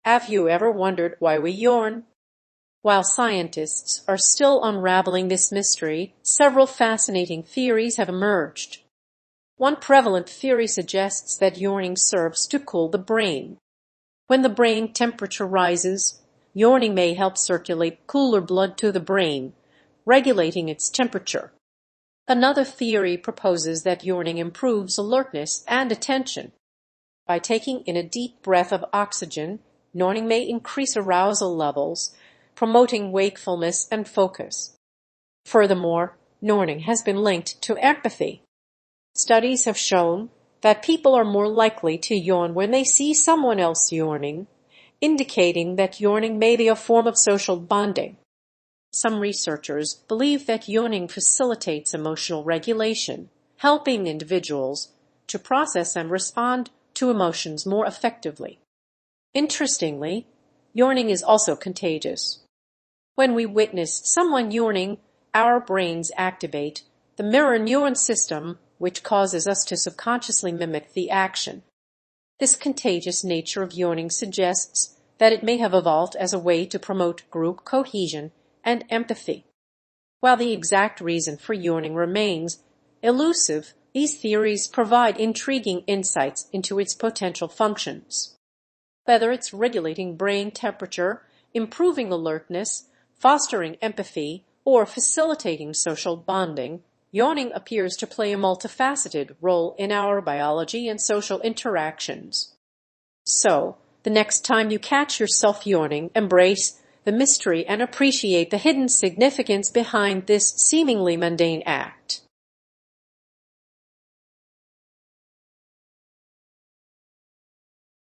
Have you ever wondered why we yawn? While scientists are still unraveling this mystery, several fascinating theories have emerged. One prevalent theory suggests that yawning serves to cool the brain. When the brain temperature rises, yawning may help circulate cooler blood to the brain, regulating its temperature. Another theory proposes that yawning improves alertness and attention. By taking in a deep breath of oxygen, yawning may increase arousal levels, promoting wakefulness and focus. Furthermore, yawning has been linked to empathy. Studies have shown that people are more likely to yawn when they see someone else yawning, indicating that yawning may be a form of social bonding. Some researchers believe that yawning facilitates emotional regulation, helping individuals to process and respond to emotions more effectively. Interestingly, yawning is also contagious. When we witness someone yawning, our brains activate the mirror neuron system, which causes us to subconsciously mimic the action. This contagious nature of yawning suggests that it may have evolved as a way to promote group cohesion and empathy. While the exact reason for yawning remains elusive, these theories provide intriguing insights into its potential functions. Whether it's regulating brain temperature, improving alertness, fostering empathy, or facilitating social bonding, yawning appears to play a multifaceted role in our biology and social interactions. So, the next time you catch yourself yawning, embrace the mystery and appreciate the hidden significance behind this seemingly mundane act.